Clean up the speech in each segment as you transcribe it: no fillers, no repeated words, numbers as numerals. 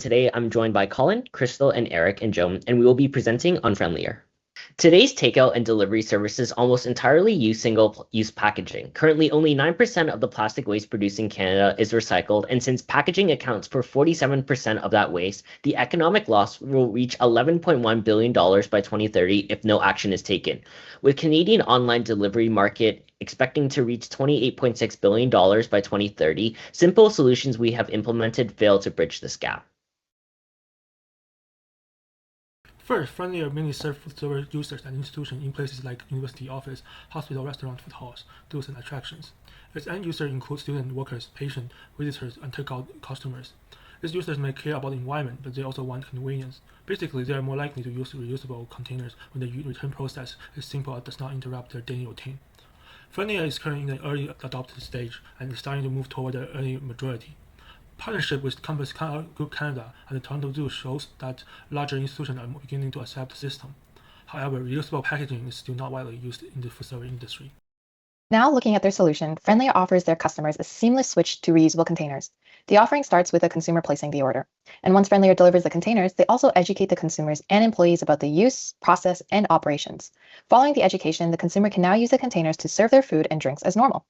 Today, I'm joined by Colin, Crystal, and Eric and Joan, and we will be presenting on Friendlier. Today's takeout and delivery services almost entirely use single-use packaging. Currently, only 9% of the plastic waste produced in Canada is recycled, and since packaging accounts for 47% of that waste, the economic loss will reach $11.1 billion by 2030 if no action is taken. With Canadian online delivery market expecting to reach $28.6 billion by 2030, simple solutions we have implemented fail to bridge this gap. First, Friendlier mainly serves food service users and institutions in places like university office, hospital, restaurant, food halls, tours, and attractions. Its end user includes student workers, patients, visitors, and takeout customers. These users may care about the environment, but they also want convenience. Basically, they are more likely to use reusable containers when the return process is simple and does not interrupt their daily routine. Friendlier is currently in the early adopter stage and is starting to move toward the early majority. Partnership with Compass Group Canada and the Toronto Zoo shows that larger institutions are beginning to accept the system. However, reusable packaging is still not widely used in the food service industry. Now looking at their solution, Friendlier offers their customers a seamless switch to reusable containers. The offering starts with the consumer placing the order. And once Friendlier delivers the containers, they also educate the consumers and employees about the use, process, and operations. Following the education, the consumer can now use the containers to serve their food and drinks as normal.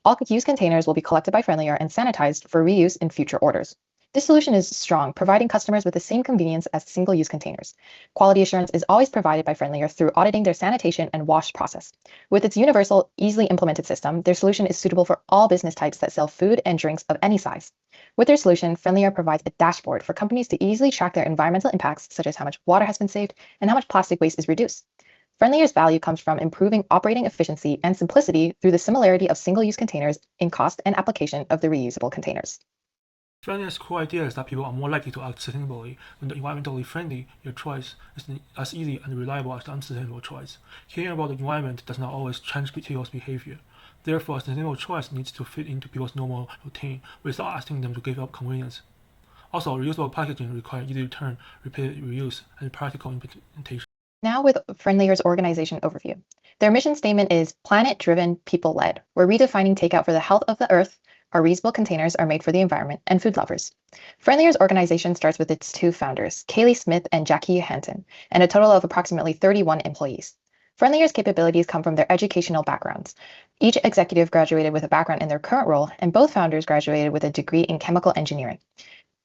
All used containers will be collected by Friendlier and sanitized for reuse in future orders. This solution is strong, providing customers with the same convenience as single-use containers. Quality assurance is always provided by Friendlier through auditing their sanitation and wash process. With its universal, easily implemented system, their solution is suitable for all business types that sell food and drinks of any size. With their solution, Friendlier provides a dashboard for companies to easily track their environmental impacts, such as how much water has been saved and how much plastic waste is reduced. Friendlier's value comes from improving operating efficiency and simplicity through the similarity of single-use containers in cost and application of the reusable containers. Friendlier's core idea is that people are more likely to act sustainably when the environmentally friendly your choice is as easy and reliable as the unsustainable choice. Caring about the environment does not always change people's behavior. Therefore, a sustainable choice needs to fit into people's normal routine without asking them to give up convenience. Also, reusable packaging requires easy return, repeated reuse, and practical implementation. Now with Friendlier's organization overview. Their mission statement is planet-driven, people-led. We're redefining takeout for the health of the earth. Our reusable containers are made for the environment and food lovers. Friendlier's organization starts with its two founders, Kaylee Smith and Jackie Hanton, and a total of approximately 31 employees. Friendlier's capabilities come from their educational backgrounds. Each executive graduated with a background in their current role, and both founders graduated with a degree in chemical engineering.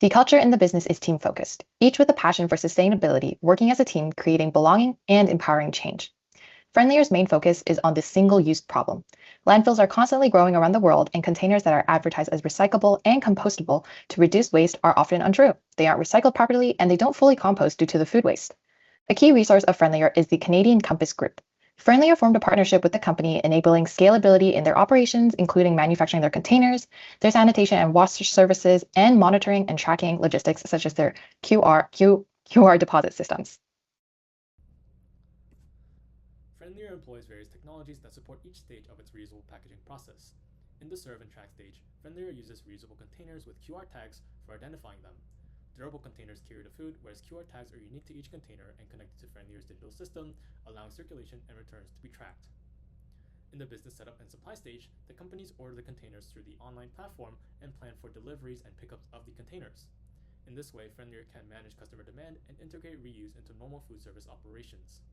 The culture in the business is team-focused, each with a passion for sustainability, working as a team, creating belonging and empowering change. Friendlier's main focus is on the single-use problem. Landfills are constantly growing around the world, and containers that are advertised as recyclable and compostable to reduce waste are often untrue. They aren't recycled properly, and they don't fully compost due to the food waste. A key resource of Friendlier is the Canadian Compass Group. Friendlier formed a partnership with the company, enabling scalability in their operations, including manufacturing their containers, their sanitation and wash services, and monitoring and tracking logistics such as their QR deposit systems. Friendlier employs various technologies that support each stage of its reusable packaging process. In the serve and track stage, Friendlier uses reusable containers with QR tags for identifying them. Durable containers carry the food, whereas QR tags are unique to each container and connected to Friendlier's digital system, allowing circulation and returns to be tracked. In the business setup and supply stage, the companies order the containers through the online platform and plan for deliveries and pickups of the containers. In this way, Friendlier can manage customer demand and integrate reuse into normal food service operations.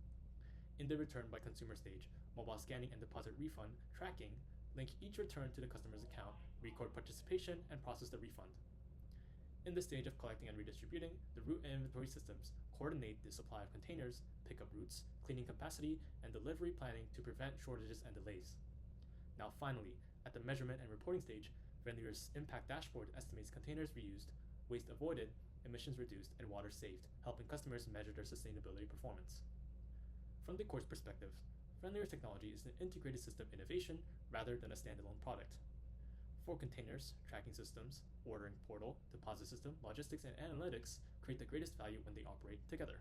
In the return by consumer stage, mobile scanning and deposit refund tracking link each return to the customer's account, record participation, and process the refund. In the stage of collecting and redistributing, the route and inventory systems coordinate the supply of containers, pickup routes, cleaning capacity, and delivery planning to prevent shortages and delays. Now finally, at the measurement and reporting stage, Friendlier's impact dashboard estimates containers reused, waste avoided, emissions reduced, and water saved, helping customers measure their sustainability performance. From the core's perspective, Friendlier's technology is an integrated system innovation rather than a standalone product. For containers, tracking systems, ordering portal, deposit system, logistics, and analytics create the greatest value when they operate together.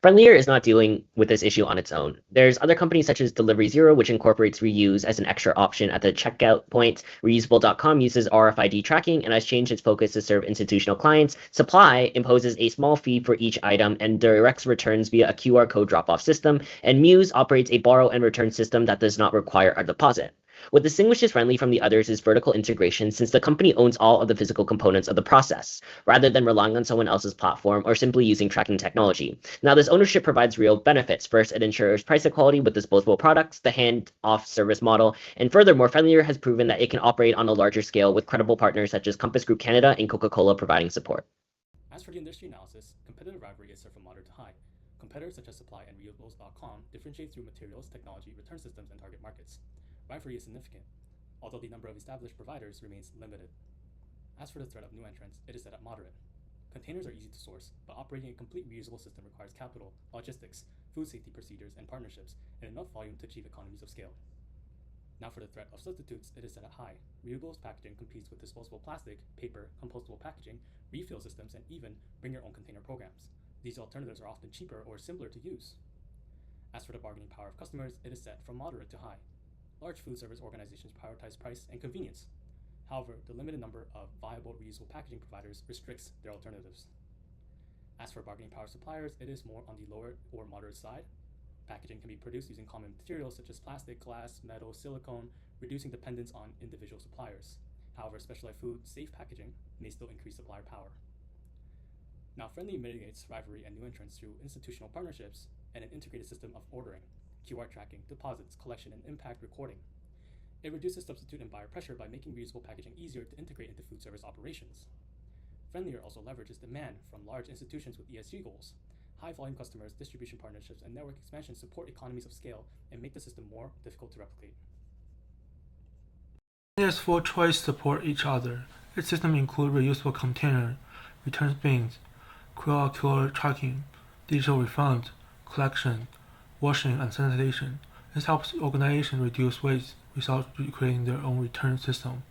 Friendlier is not dealing with this issue on its own. There's other companies such as Delivery Zero, which incorporates reuse as an extra option at the checkout point. Reusable.com uses RFID tracking and has changed its focus to serve institutional clients. Supply imposes a small fee for each item and directs returns via a QR code drop-off system. And Muse operates a borrow and return system that does not require a deposit. What distinguishes Friendly from the others is vertical integration, since the company owns all of the physical components of the process, rather than relying on someone else's platform or simply using tracking technology. Now, this ownership provides real benefits. First, it ensures price equality with disposable products, the hand-off service model, and furthermore, Friendlier has proven that it can operate on a larger scale with credible partners such as Compass Group Canada and Coca-Cola providing support. As for the industry analysis, competitive rivalry is set from moderate to high. Competitors such as Supply and Reusables.com differentiate through materials, technology, return systems, and target markets. Rivalry is significant, although the number of established providers remains limited. As for the threat of new entrants, it is set at moderate. Containers are easy to source, but operating a complete reusable system requires capital, logistics, food safety procedures, and partnerships, and enough volume to achieve economies of scale. Now for the threat of substitutes, it is set at high. Reusables packaging competes with disposable plastic, paper, compostable packaging, refill systems, and even bring-your-own container programs. These alternatives are often cheaper or simpler to use. As for the bargaining power of customers, it is set from moderate to high. Large food service organizations prioritize price and convenience. However, the limited number of viable reusable packaging providers restricts their alternatives. As for bargaining power of suppliers, it is more on the lower or moderate side. Packaging can be produced using common materials such as plastic, glass, metal, silicone, reducing dependence on individual suppliers. However, specialized food safe packaging may still increase supplier power. Now, Friendly mitigates rivalry and new entrants through institutional partnerships and an integrated system of ordering, QR tracking, deposits, collection, and impact recording. It reduces substitute and buyer pressure by making reusable packaging easier to integrate into food service operations. Friendlier also leverages demand from large institutions with ESG goals. High volume customers, distribution partnerships, and network expansion support economies of scale and make the system more difficult to replicate. Friendlier's full choice support each other. Its system includes reusable container, return bins, QR tracking, digital refund, collection, washing, and sanitation. This helps organizations reduce waste without creating their own return system.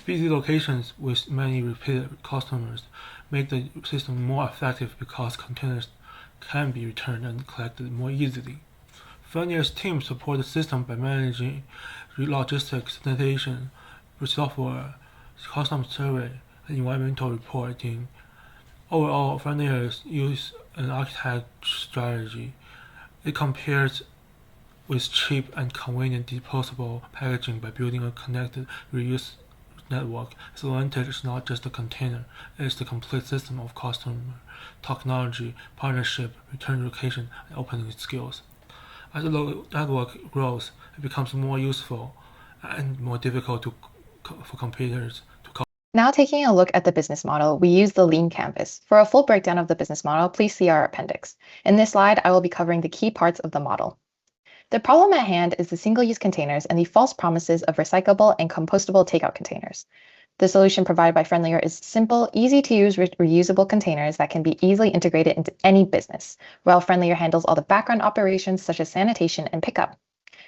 Busy locations with many repeated customers make the system more effective because containers can be returned and collected more easily. Friendlier's team support the system by managing logistics, sanitation, software, customer survey, and environmental reporting. Overall, Friendlier's use an architect strategy. It compares with cheap and convenient disposable packaging by building a connected reuse network. Its advantage is not just the container, it is the complete system of customer, technology, partnership, return location, and opening skills. As the network grows, it becomes more useful and more difficult for competitors to copy. Now taking a look at the business model, we use the Lean Canvas. For a full breakdown of the business model, please see our appendix. In this slide, I will be covering the key parts of the model. The problem at hand is the single-use containers and the false promises of recyclable and compostable takeout containers. The solution provided by Friendlier is simple, easy-to-use reusable containers that can be easily integrated into any business, while Friendlier handles all the background operations such as sanitation and pickup.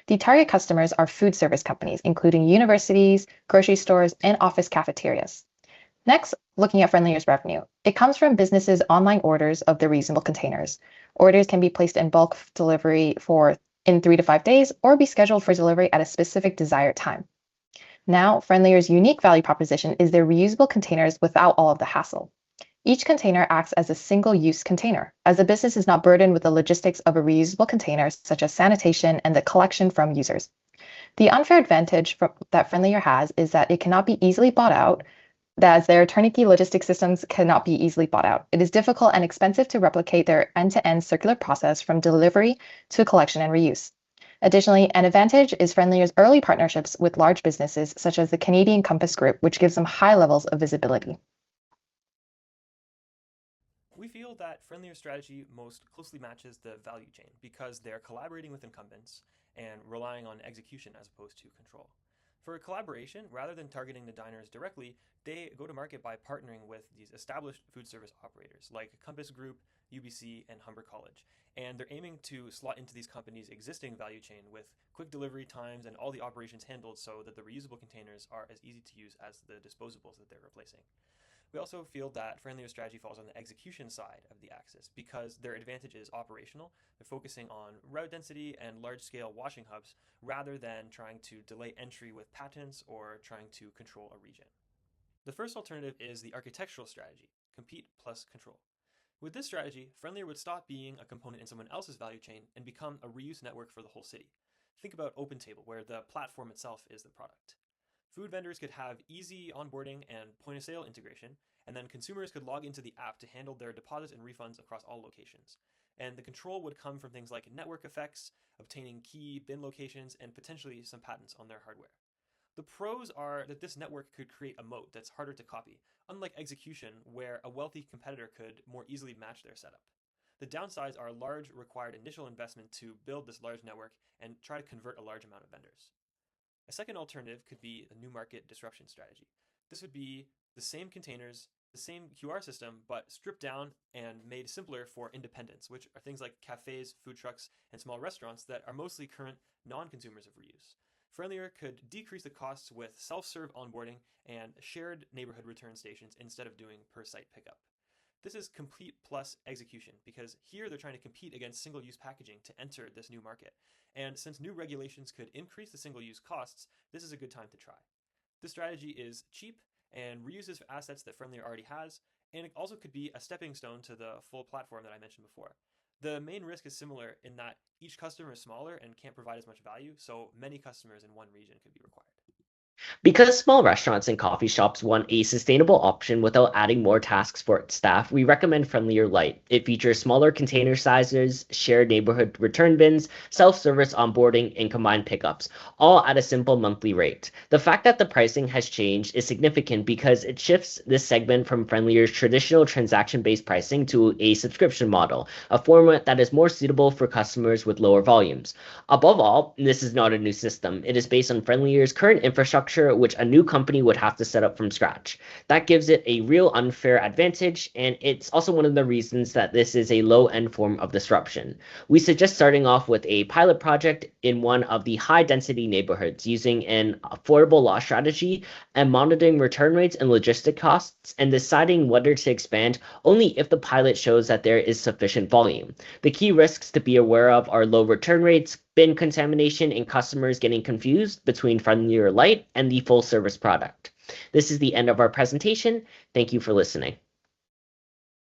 The target customers are food service companies, including universities, grocery stores, and office cafeterias. Next, looking at Friendlier's revenue. It comes from businesses' online orders of the reusable containers. Orders can be placed in bulk delivery in 3 to 5 days or be scheduled for delivery at a specific desired time. Now, Friendlier's unique value proposition is their reusable containers without all of the hassle. Each container acts as a single-use container, as the business is not burdened with the logistics of a reusable container, such as sanitation and the collection from users. The unfair advantage that Friendlier has is that it cannot be easily bought out, as their turnkey logistics systems cannot be easily bought out. It is difficult and expensive to replicate their end-to-end circular process from delivery to collection and reuse. Additionally, an advantage is Friendlier's early partnerships with large businesses such as the Canadian Compass Group, which gives them high levels of visibility. We feel that Friendlier's strategy most closely matches the value chain because they're collaborating with incumbents and relying on execution as opposed to control. For collaboration, rather than targeting the diners directly, they go to market by partnering with these established food service operators like Compass Group, UBC, and Humber College. And they're aiming to slot into these companies' existing value chain with quick delivery times and all the operations handled so that the reusable containers are as easy to use as the disposables that they're replacing. We also feel that Friendlier's strategy falls on the execution side of the axis because their advantage is operational. They're focusing on route density and large-scale washing hubs rather than trying to delay entry with patents or trying to control a region. The first alternative is the architectural strategy, compete plus control. With this strategy, Friendlier would stop being a component in someone else's value chain and become a reuse network for the whole city. Think about OpenTable, where the platform itself is the product. Food vendors could have easy onboarding and point-of-sale integration, and then consumers could log into the app to handle their deposits and refunds across all locations. And the control would come from things like network effects, obtaining key bin locations, and potentially some patents on their hardware. The pros are that this network could create a moat that's harder to copy, unlike execution, where a wealthy competitor could more easily match their setup. The downsides are large required initial investment to build this large network and try to convert a large amount of vendors. A second alternative could be a new market disruption strategy. This would be the same containers, the same QR system, but stripped down and made simpler for independents, which are things like cafes, food trucks, and small restaurants that are mostly current non-consumers of reuse. Friendlier could decrease the costs with self-serve onboarding and shared neighborhood return stations instead of doing per-site pickup. This is complete plus execution, because here they're trying to compete against single-use packaging to enter this new market. And since new regulations could increase the single-use costs, this is a good time to try. This strategy is cheap and reuses assets that Friendlier already has, and it also could be a stepping stone to the full platform that I mentioned before. The main risk is similar in that each customer is smaller and can't provide as much value, so many customers in one region could be required. Because small restaurants and coffee shops want a sustainable option without adding more tasks for its staff, we recommend Friendlier Lite. It features smaller container sizes, shared neighborhood return bins, self-service onboarding, and combined pickups, all at a simple monthly rate. The fact that the pricing has changed is significant because it shifts this segment from Friendlier's traditional transaction-based pricing to a subscription model, a format that is more suitable for customers with lower volumes. Above all, this is not a new system. It is based on Friendlier's current infrastructure, which a new company would have to set up from scratch. That gives it a real unfair advantage, and it's also one of the reasons that this is a low-end form of disruption. We suggest starting off with a pilot project in one of the high-density neighborhoods using an affordable loss strategy and monitoring return rates and logistic costs, and deciding whether to expand only if the pilot shows that there is sufficient volume. The key risks to be aware of are low return rates, bin contamination, and customers getting confused between Friendlier Lite and the full service product. This is the end of our presentation. Thank you for listening.